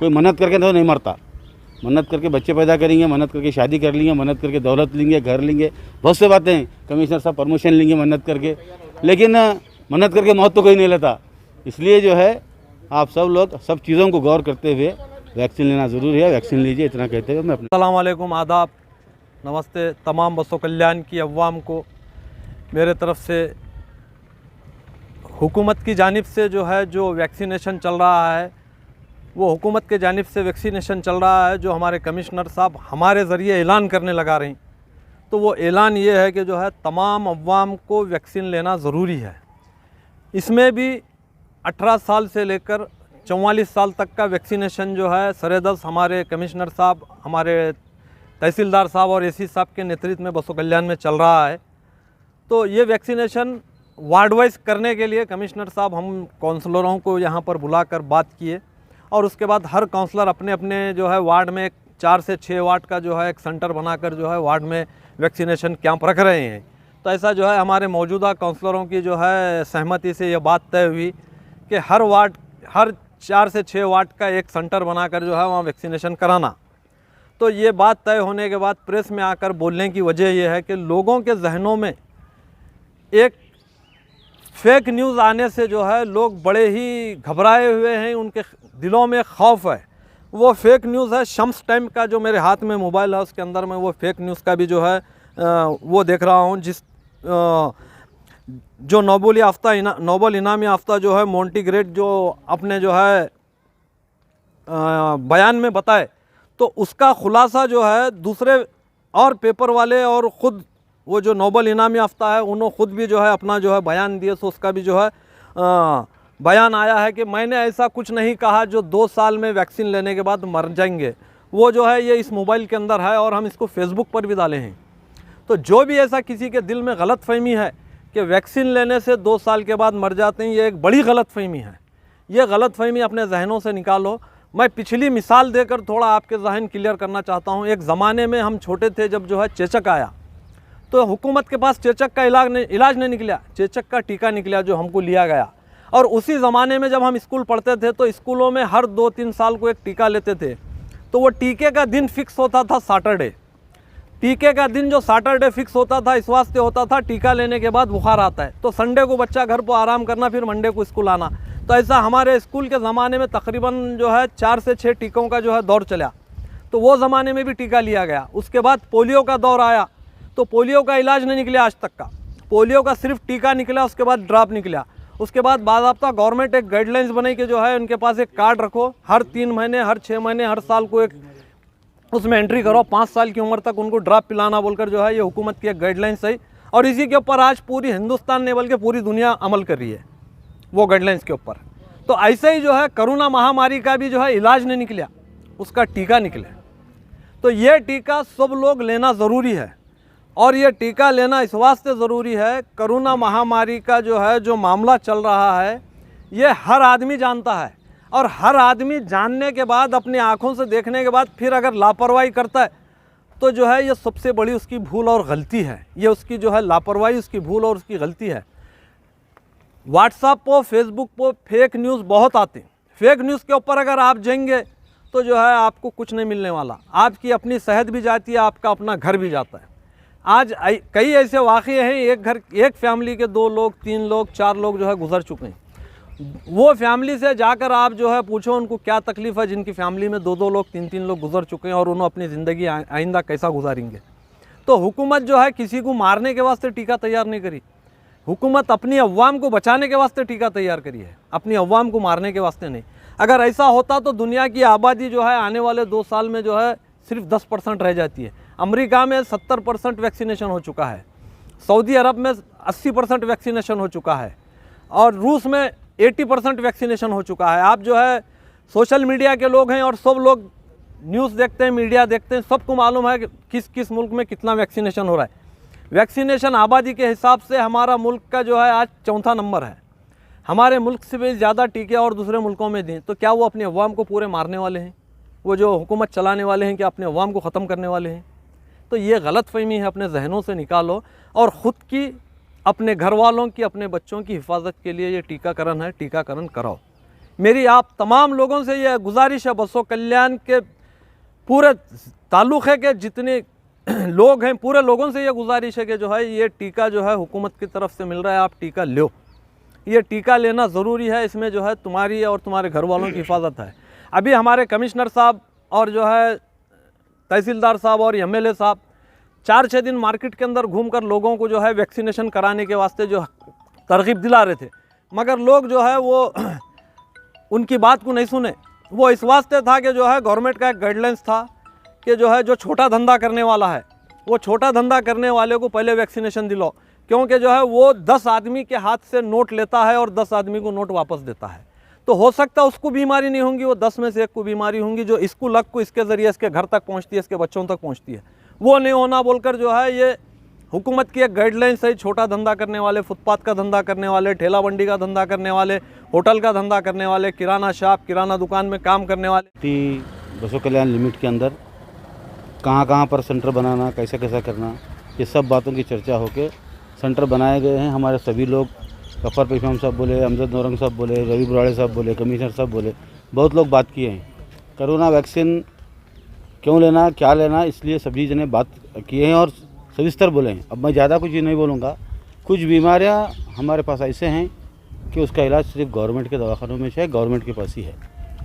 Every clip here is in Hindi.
कोई मेहनत करके तो नहीं मरता। मेहनत करके बच्चे पैदा करेंगे, मेहनत करके शादी कर लेंगे, मेहनत करके दौलत लेंगे, घर लेंगे, बहुत से बातें हैं। कमिश्नर साहब प्रमोशन लेंगे मेहनत करके, लेकिन मेहनत करके मौत तो कोई नहीं लेता। इसलिए जो है आप सब लोग सब चीज़ों को गौर करते हुए वैक्सीन लेना ज़रूरी है। वैक्सीन लीजिए, इतना कहते हुए मैं अपने अस्सलाम वालेकुम, आदाब, नमस्ते तमाम बसों कल्याण की अवाम को मेरे तरफ से हुकूमत की जानिब से जो वैक्सीनेशन चल रहा है, वो हुकूमत के जानिब से वैक्सीनेशन चल रहा है जो हमारे कमिश्नर साहब हमारे ज़रिए ऐलान करने लगा रहे हैं। तो वो ऐलान ये है कि तमाम अवाम को वैक्सीन लेना ज़रूरी है। इसमें भी 18 साल से लेकर 44 साल तक का वैक्सीनेशन सरेदस हमारे कमिश्नर साहब, हमारे तहसीलदार साहब और एसी साहब के नेतृत्व में बसों कल्याण में चल रहा है। तो ये वैक्सीनेशन वार्ड वाइज करने के लिए कमिश्नर साहब हम काउंसलरों को यहाँ पर बुलाकर बात किए और उसके बाद हर काउंसलर अपने अपने वार्ड में 4 से 6 वार्ड का एक सेंटर बनाकर वार्ड में वैक्सीनेशन कैंप रख रहे हैं। तो ऐसा हमारे मौजूदा काउंसलरों की सहमति से ये बात तय हुई कि हर 4 से 6 वार्ड का एक सेंटर बनाकर वहाँ वैक्सीनेशन कराना। तो ये बात तय होने के बाद प्रेस में आकर बोलने की वजह यह है कि लोगों के जहनों में एक फेक न्यूज़ आने से लोग बड़े ही घबराए हुए हैं, उनके दिलों में खौफ है। वो फेक न्यूज़ है शम्स टाइम का, जो मेरे हाथ में मोबाइल है उसके अंदर मैं वो फेक न्यूज़ का भी वो देख रहा हूँ, जो नोबल इनामी याफ्ता मोंटी ग्रेट जो अपने बयान में बताए, तो उसका खुलासा दूसरे और पेपर वाले और ख़ुद वो जो नोबल इनामी याफ्ता है उन्होंने ख़ुद भी अपना बयान दिए। तो उसका भी बयान आया है कि मैंने ऐसा कुछ नहीं कहा जो 2 साल में वैक्सीन लेने के बाद मर जाएंगे। वो ये इस मोबाइल के अंदर है और हम इसको फेसबुक पर भी डाले हैं। तो जो भी ऐसा किसी के दिल में गलत फहमी है कि वैक्सीन लेने से 2 साल के बाद मर जाते हैं, ये एक बड़ी गलत फहमी है। ये गलत फहमी अपने जहनों से निकालो। मैं पिछली मिसाल देकर थोड़ा आपके जहन क्लियर करना चाहता हूँ। एक ज़माने में हम छोटे थे, जब चेचक आया तो हुकूमत के पास चेचक का इलाज नहीं निकला, चेचक का टीका निकला जो हमको लिया गया। और उसी ज़माने में जब हम स्कूल पढ़ते थे तो स्कूलों में हर 2-3 साल को एक टीका लेते थे। तो वो टीके का दिन फिक्स होता था सैटरडे। टीके का दिन जो सैटरडे फिक्स होता था इस वास्ते होता था, टीका लेने के बाद बुखार आता है तो संडे को बच्चा घर पर आराम करना, फिर मंडे को स्कूल आना। तो ऐसा हमारे स्कूल के ज़माने में तकरीबन 4 से 6 टीकों का दौर चला। तो वो ज़माने में भी टीका लिया गया। उसके बाद पोलियो का दौर आया तो पोलियो का इलाज नहीं निकला आज तक का। पोलियो का सिर्फ टीका निकला, उसके बाद ड्रॉप निकला। उसके बाद बाज़ाब्ता गवर्नमेंट एक गाइडलाइंस बनाई कि उनके पास एक कार्ड रखो, हर 3 महीने, हर 6 महीने, हर साल को एक उसमें एंट्री करो, 5 साल की उम्र तक उनको ड्रॉप पिलाना बोलकर ये हुकूमत की एक गाइडलाइंस है। और इसी के ऊपर आज पूरी हिंदुस्तान ने बल्कि पूरी दुनिया अमल कर रही है वो गाइडलाइंस के ऊपर। तो ऐसे ही कोरोना महामारी का भी इलाज नहीं निकला, उसका टीका निकला। तो ये टीका सब लोग लेना ज़रूरी है। और ये टीका लेना इस वास्ते ज़रूरी है, कोरोना महामारी का जो मामला चल रहा है ये हर आदमी जानता है। और हर आदमी जानने के बाद, अपनी आँखों से देखने के बाद फिर अगर लापरवाही करता है तो ये सबसे बड़ी उसकी भूल और गलती है। ये उसकी लापरवाही, उसकी भूल और उसकी गलती है। व्हाट्सएप पर, फेसबुक पर फेक न्यूज़ बहुत आते हैं। फेक न्यूज़ के ऊपर अगर आप जाएंगे तो आपको कुछ नहीं मिलने वाला। आपकी अपनी सेहत भी जाती है, आपका अपना घर भी जाता है। आज कई ऐसे वाक़े हैं, एक फैमिली के 2 लोग, 3 लोग, 4 लोग गुज़र चुके हैं। वो फैमिली से जाकर आप पूछो उनको क्या तकलीफ़ है जिनकी फैमिली में 2-2 लोग, 3-3 लोग गुज़र चुके हैं और उन्होंने अपनी ज़िंदगी आइंदा कैसा गुजारेंगे। तो हुकूमत किसी को मारने के वास्ते टीका तैयार नहीं करी, हुकूमत अपनी अवाम को बचाने के वास्ते टीका तैयार करी है, अपनी अवाम को मारने के वास्ते नहीं। अगर ऐसा होता तो दुनिया की आबादी आने वाले 2 साल में सिर्फ 10% रह जाती है। अमेरिका में 70% वैक्सीनेशन हो चुका है, सऊदी अरब में 80% वैक्सीनेशन हो चुका है और रूस में 80% वैक्सीनेशन हो चुका है। आप सोशल मीडिया के लोग हैं और सब लोग न्यूज़ देखते हैं, मीडिया देखते हैं, सबको मालूम है कि किस किस मुल्क में कितना वैक्सीनेशन हो रहा है। वैक्सीनेशन आबादी के हिसाब से हमारा मुल्क का आज 4था नंबर है। हमारे मुल्क से भी ज़्यादा टीके और दूसरे मुल्कों में दें तो क्या वो अपने अवाम को पूरे मारने वाले हैं? वो जो हुकूमत चलाने वाले हैं क्या अपने अवाम को ख़त्म करने वाले हैं? तो ये गलत फहमी है, अपने जहनों से निकालो और ख़ुद की, अपने घर वालों की, अपने बच्चों की हिफाजत के लिए ये टीकाकरण है, टीकाकरण कराओ। मेरी आप तमाम लोगों से यह गुजारिश है, बसों कल्याण के पूरे ताल्लुक़े के जितने लोग हैं, पूरे लोगों से ये गुजारिश है कि जो है ये टीका जो है हुकूमत की तरफ से मिल रहा है, आप टीका लो। ये टीका लेना ज़रूरी है, इसमें जो है तुम्हारी और तुम्हारे घर वालों की हिफाजत है। अभी हमारे कमिश्नर साहब और जो है तहसीलदार साहब और MLA साहब 4-6 दिन मार्केट के अंदर घूमकर लोगों को जो है वैक्सीनेशन कराने के वास्ते जो तरगीब दिला रहे थे, मगर लोग जो है वो उनकी बात को नहीं सुने। वो इस वास्ते था कि जो है गवर्नमेंट का एक गाइडलाइंस था कि जो है जो छोटा धंधा करने वाला है वो छोटा धंधा करने वाले को पहले वैक्सीनेशन दिलाओ, क्योंकि जो है वो 10 आदमी के हाथ से नोट लेता है और 10 आदमी को नोट वापस देता है। तो हो सकता है उसको बीमारी नहीं होंगी, वो 10 में से एक को बीमारी होंगी जो इसको लग को इसके ज़रिए इसके घर तक पहुंचती है, इसके बच्चों तक पहुंचती है। वो नहीं होना बोलकर जो है ये हुकूमत की एक गाइडलाइन से छोटा धंधा करने वाले, फुटपाथ का धंधा करने वाले, ठेला मंडी का धंधा करने वाले, होटल का धंधा करने वाले, किराना शॉप, किराना दुकान में काम करने वाले, बसों कल्याण लिमिट के अंदर कहाँ पर सेंटर बनाना, कैसे कैसा करना, ये सब बातों की चर्चा होकर सेंटर बनाए गए हैं। हमारे सभी लोग, गफ्फार पेशवाम साहब बोले, अमजद नौरंग साहब बोले, रवि बुराड़े साहब बोले, कमिश्नर साहब बोले, बहुत लोग बात किए हैं। कोरोना वैक्सीन क्यों लेना, क्या लेना, इसलिए सभी जने बात किए हैं और सविस्तर बोले हैं। अब मैं ज़्यादा कुछ नहीं बोलूँगा। कुछ बीमारियाँ हमारे पास ऐसे हैं कि उसका इलाज सिर्फ गवर्नमेंट के दवाखानों में है, गवर्नमेंट के पास ही है,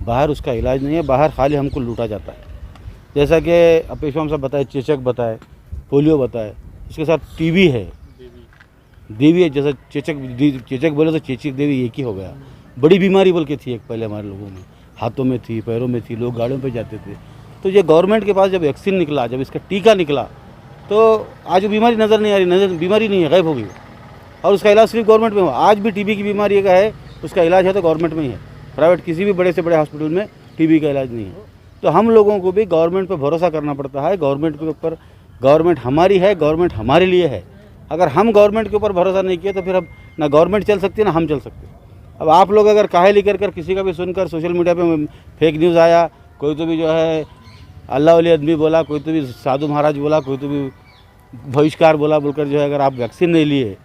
बाहर उसका इलाज नहीं है। बाहर खाली हमको लूटा जाता है। जैसा कि पेशवाम साहब बताए, चेचक बताए, पोलियो बताए, उसके साथ टीबी है, देवी है। जैसा चेचक बोले तो चेचक देवी एक ही हो गया। बड़ी बीमारी बोल के थी एक पहले हमारे लोगों में, हाथों में थी, पैरों में थी, लोग गाड़ियों पे जाते थे। तो ये गवर्नमेंट के पास जब वैक्सीन निकला, जब इसका टीका निकला, तो आज वो बीमारी नज़र नहीं आ रही, बीमारी नहीं है, गायब हो गई और उसका इलाज सिर्फ गवर्नमेंट में हो। आज भी टीबी की बीमारी का है, उसका इलाज है तो गवर्नमेंट में ही है। प्राइवेट किसी भी बड़े से बड़े हॉस्पिटल में टीबी का इलाज नहीं है। तो हम लोगों को भी गवर्नमेंट पर भरोसा करना पड़ता है। गवर्नमेंट के ऊपर, गवर्नमेंट हमारी है, गवर्नमेंट हमारे लिए है। अगर हम गवर्नमेंट के ऊपर भरोसा नहीं किए तो फिर अब ना गवर्नमेंट चल सकती है ना हम चल सकते। अब आप लोग अगर काहे लेकर कर किसी का भी सुनकर सोशल मीडिया पे फेक न्यूज़ आया, कोई तो भी जो है अल्लाह वाली आदमी बोला, कोई तो भी साधु महाराज बोला, कोई तो भी बहिष्कार बोला बोलकर जो है, अगर आप वैक्सीन नहीं लिए,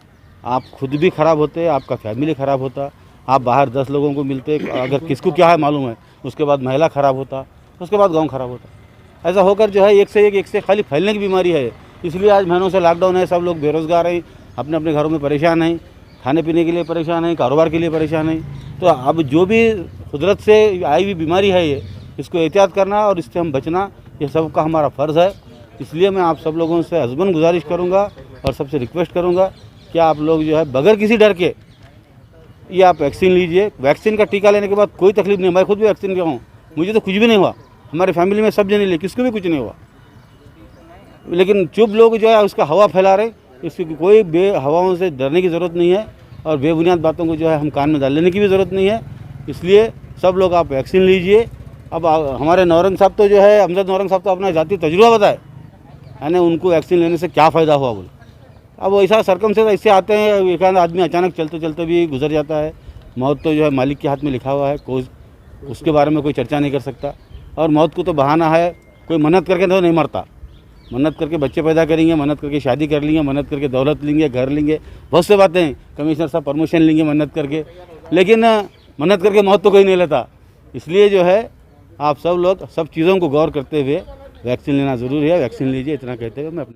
आप खुद भी ख़राब होते, आपका फैमिली ख़राब होता, आप बाहर 10 लोगों को मिलते, अगर किसको क्या है मालूम है, उसके बाद महिला ख़राब होता, उसके बाद गाँव ख़राब होता। ऐसा होकर जो है एक से खाली फैलने की बीमारी है। इसलिए आज महीनों से लॉकडाउन है, सब लोग बेरोज़गार हैं, अपने अपने घरों में परेशान हैं, खाने पीने के लिए परेशान हैं, कारोबार के लिए परेशान हैं। तो अब जो भी कुदरत से आई हुई बीमारी है ये, इसको एहतियात करना और इससे हम बचना, ये सबका हमारा फ़र्ज़ है। इसलिए मैं आप सब लोगों से अज़मन गुजारिश करूँगा और सबसे रिक्वेस्ट करूँगा कि आप लोग जो है बगैर किसी डर के ये आप वैक्सीन लीजिए। वैक्सीन का टीका लेने के बाद कोई तकलीफ नहीं। मैं खुद भी वैक्सीन गया हूँ, मुझे तो कुछ भी नहीं हुआ, हमारे फैमिली में सब जने लिए, किसको भी कुछ नहीं हुआ। लेकिन चुप लोग जो है उसका हवा फैला रहे, इसकी कोई हवाओं से डरने की ज़रूरत नहीं है और बेबुनियाद बातों को जो है हम कान में डाल लेने की भी ज़रूरत नहीं है। इसलिए सब लोग आप वैक्सीन लीजिए। अब हमारे नौरंग साहब तो जो है, अमजद नौरंग साहब तो अपना ज़ाती तजुर्बा बताए, यानी उनको वैक्सीन लेने से क्या फ़ायदा हुआ बोले। अब ऐसा सरकमस्टेंस ऐसे आते हैं, एक आदमी अचानक चलते चलते भी गुजर जाता है। मौत तो जो है मालिक के हाथ में लिखा हुआ है, कोई उसके बारे में कोई चर्चा नहीं कर सकता। और मौत को तो बहाना है, कोई मन्नत करके तो नहीं मरता। मन्नत करके बच्चे पैदा करेंगे, मन्नत करके शादी कर लेंगे, मन्नत करके दौलत लेंगे, घर लेंगे, बहुत से बातें हैं। कमिश्नर साहब प्रमोशन लेंगे मन्नत करके, लेकिन मन्नत करके मौत तो कोई नहीं लेता। इसलिए जो है आप सब लोग सब चीज़ों को गौर करते हुए वैक्सीन लेना ज़रूरी है। वैक्सीन लीजिए, इतना कहते हुए मैं अपने